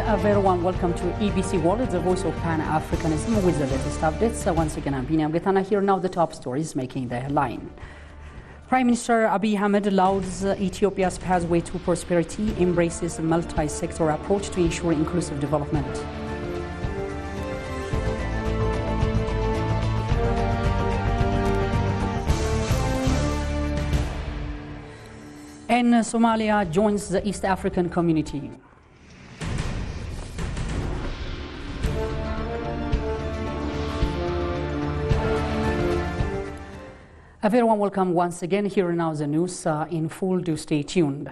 A very warm welcome to EBC World, the voice of Pan-Africanism with the latest updates. Once again, I'm Binyam Getana. Here now the top stories making the headline. Prime Minister Abiy Ahmed lauds Ethiopia's pathway to prosperity, embraces a multi-sector approach to ensure inclusive development. And Somalia joins the East African community. A very warm welcome once again. Here now the news in full. Do stay tuned.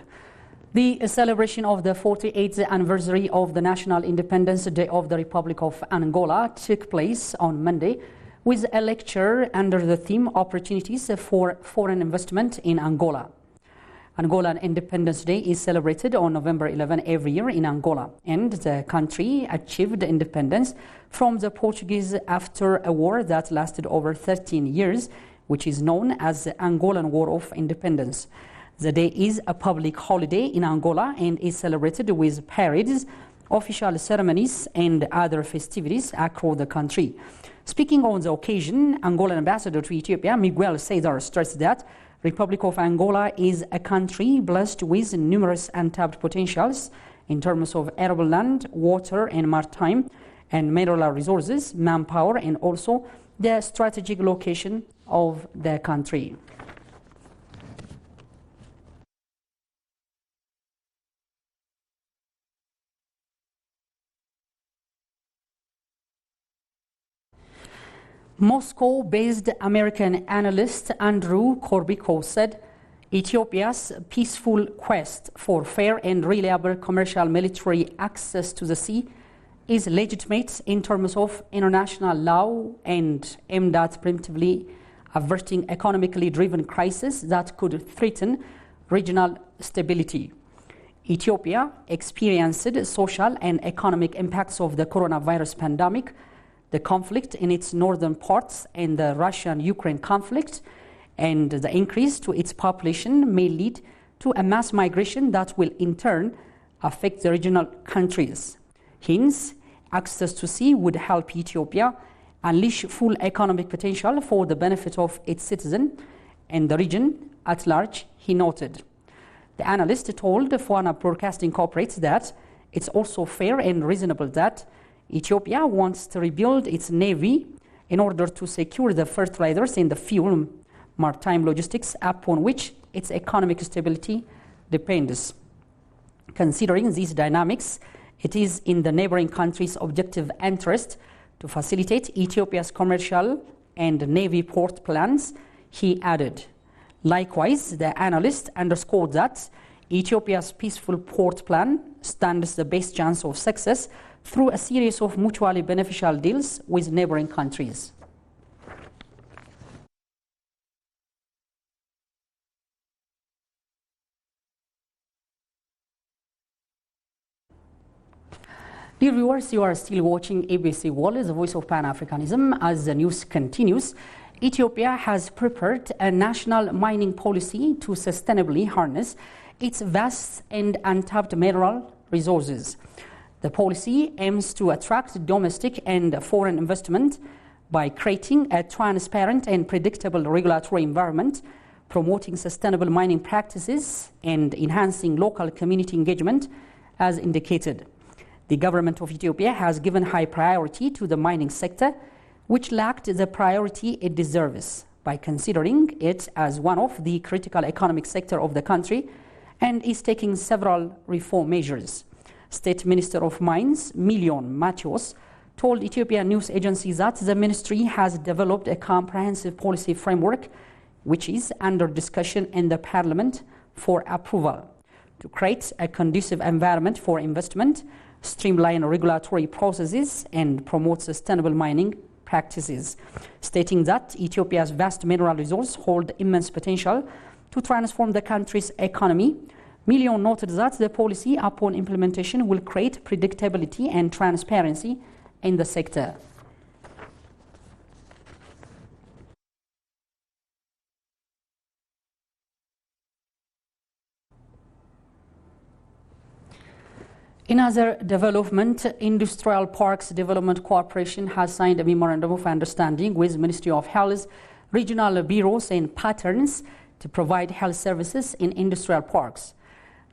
The celebration of the 48th anniversary of the National Independence Day of the Republic of Angola took place on Monday with a lecture under the theme Opportunities for Foreign Investment in Angola. Angolan Independence Day is celebrated on November 11 every year in Angola, and the country achieved independence from the Portuguese after a war that lasted over 13 years, which is known as the Angolan War of Independence. The day is a public holiday in Angola and is celebrated with parades, official ceremonies and other festivities across the country. Speaking on the occasion, Angolan ambassador to Ethiopia, Miguel Cesar, stressed that Republic of Angola is a country blessed with numerous untapped potentials in terms of arable land, water and maritime and mineral resources, manpower and also the strategic location of the country. Moscow-based American analyst Andrew Korbiko said Ethiopia's peaceful quest for fair and reliable commercial military access to the sea is legitimate in terms of international law and aimed at preemptively averting economically driven crises that could threaten regional stability. Ethiopia experienced social and economic impacts of the coronavirus pandemic, the conflict in its northern parts and the Russian-Ukraine conflict, and the increase to its population may lead to a mass migration that will in turn affect the regional countries. Hence, access to sea would help Ethiopia unleash full economic potential for the benefit of its citizens and the region at large, he noted. The analyst told Fwana Broadcasting Corporate that it's also fair and reasonable that Ethiopia wants to rebuild its navy in order to secure the fertilizers and the fuel maritime logistics upon which its economic stability depends. Considering these dynamics, it is in the neighboring countries' objective interest to facilitate Ethiopia's commercial and navy port plans, he added. Likewise, the analyst underscored that Ethiopia's peaceful port plan stands the best chance of success through a series of mutually beneficial deals with neighboring countries. Dear viewers, you are still watching ABC World, the voice of Pan-Africanism. As the news continues, Ethiopia has prepared a national mining policy to sustainably harness its vast and untapped mineral resources. The policy aims to attract domestic and foreign investment by creating a transparent and predictable regulatory environment, promoting sustainable mining practices, and enhancing local community engagement, as indicated. The government of Ethiopia has given high priority to the mining sector, which lacked the priority it deserves, by considering it as one of the critical economic sector of the country, and is taking several reform measures. State Minister of Mines, Million Mathios, told Ethiopian news agency that the ministry has developed a comprehensive policy framework which is under discussion in the parliament for approval to create a conducive environment for investment, streamline regulatory processes and promote sustainable mining practices, stating that Ethiopia's vast mineral resources hold immense potential to transform the country's economy. Million noted that the policy upon implementation will create predictability and transparency in the sector. In other development, Industrial Parks Development Corporation has signed a memorandum of understanding with Ministry of Health, regional bureaus and patterns to provide health services in industrial parks.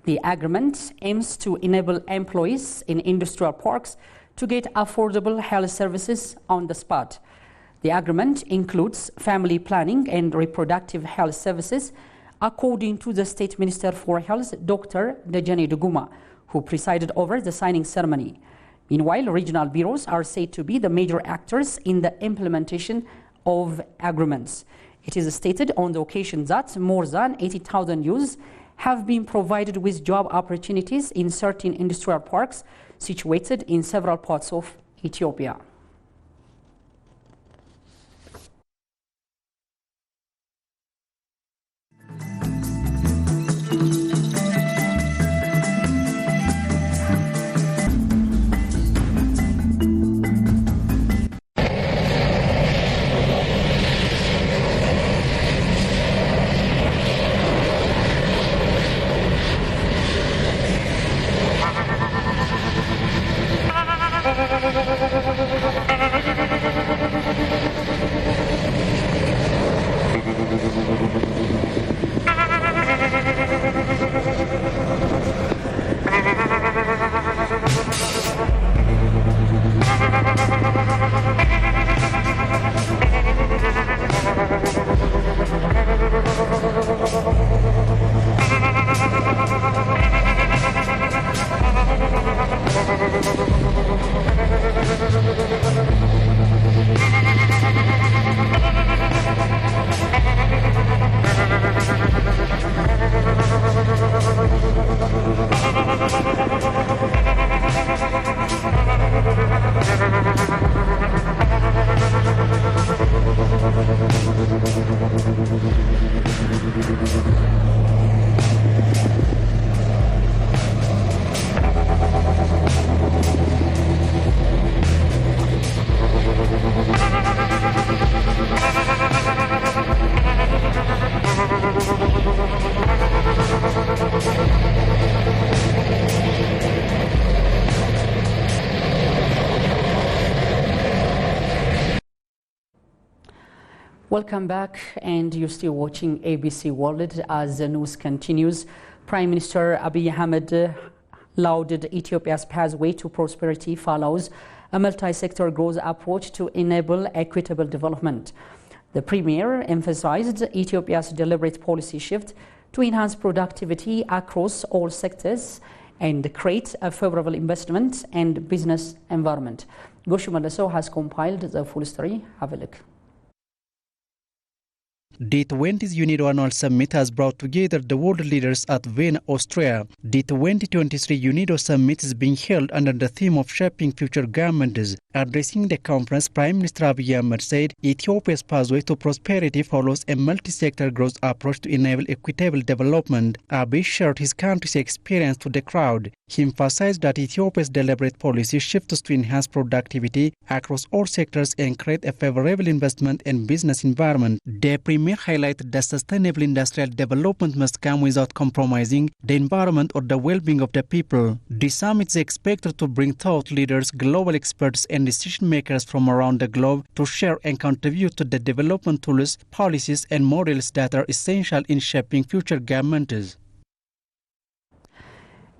The agreement aims to enable employees in industrial parks to get affordable health services on the spot. The agreement includes family planning and reproductive health services, according to the State Minister for Health, Dr. Dejane Duguma, who presided over the signing ceremony. Meanwhile, regional bureaus are said to be the major actors in the implementation of agreements. It is stated on the occasion that more than 80,000 youths have been provided with job opportunities in certain industrial parks situated in several parts of Ethiopia. Welcome back, and you're still watching ABC World as the news continues. Prime Minister Abiy Ahmed lauded Ethiopia's pathway to prosperity follows a multi-sector growth approach to enable equitable development. The Premier emphasized Ethiopia's deliberate policy shift to enhance productivity across all sectors and create a favorable investment and business environment. Goshu Malaso has compiled the full story. Have a look. The 20th UNIDO Annual Summit has brought together the world leaders at Vienna, Austria. The 2023 UNIDO Summit is being held under the theme of Shaping Future Governments. Addressing the conference, Prime Minister Abiy Ahmed said Ethiopia's pathway to prosperity follows a multi-sector growth approach to enable equitable development. Abiy shared his country's experience to the crowd. He emphasized that Ethiopia's deliberate policy shifts to enhance productivity across all sectors and create a favorable investment and business environment. The Premier highlighted that sustainable industrial development must come without compromising the environment or the well-being of the people. The summit is expected to bring thought leaders, global experts, and decision-makers from around the globe to share and contribute to the development tools, policies, and models that are essential in shaping future governments.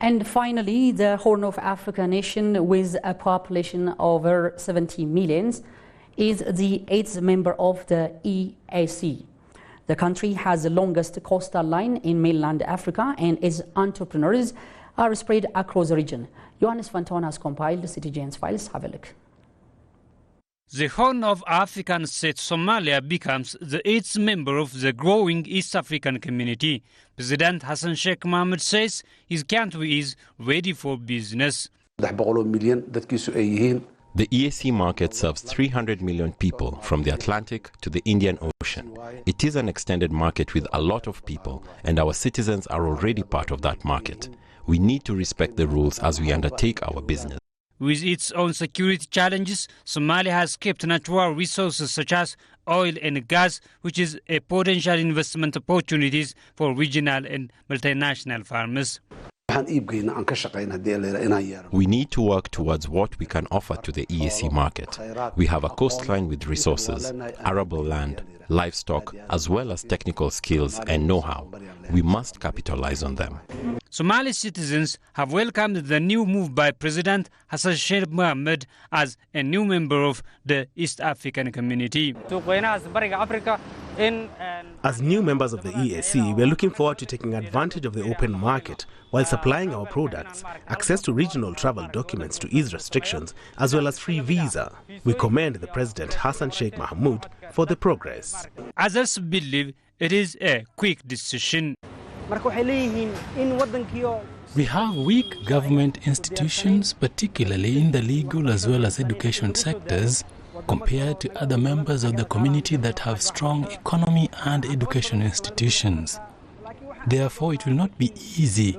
And finally, the Horn of Africa nation, with a population over 70 million, is the 8th member of the EAC. The country has the longest coastal line in mainland Africa, and its entrepreneurs are spread across the region. Johannes Vanton has compiled the Citizen's files. Have a look. The Horn of African state Somalia becomes the 8th member of the growing East African community. President Hassan Sheikh Mohammed says his country is ready for business. The EAC market serves 300 million people from the Atlantic to the Indian Ocean. It is an extended market with a lot of people, and our citizens are already part of that market. We need to respect the rules as we undertake our business. With its own security challenges, Somalia has kept natural resources such as oil and gas, which is a potential investment opportunities for regional and multinational farmers. We need to work towards what we can offer to the EAC market. We have a coastline with resources, arable land, livestock, as well as technical skills and know-how. We must capitalize on them. Somali citizens have welcomed the new move by President Hassan Sheikh Mohamud as a new member of the East African community. As new members of the EAC, we are looking forward to taking advantage of the open market while supplying our products, access to regional travel documents to ease restrictions, as well as free visa. We commend the President Hassan Sheikh Mohamud for the progress. Others believe it is a quick decision. We have weak government institutions, particularly in the legal as well as education sectors, compared to other members of the community that have strong economy and education institutions. Therefore, it will not be easy,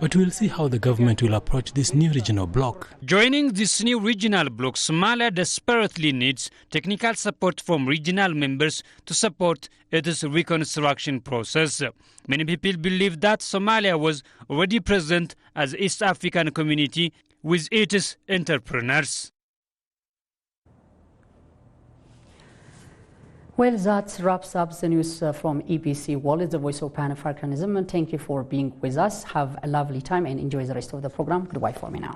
but we'll see how the government will approach this new regional bloc. Joining this new regional bloc, Somalia desperately needs technical support from regional members to support its reconstruction process. Many people believe that Somalia was already present as East African community with its entrepreneurs. Well, that wraps up the news from EBC World, the voice of Pan-Africanism. And thank you for being with us. Have a lovely time and enjoy the rest of the program. Goodbye for me now.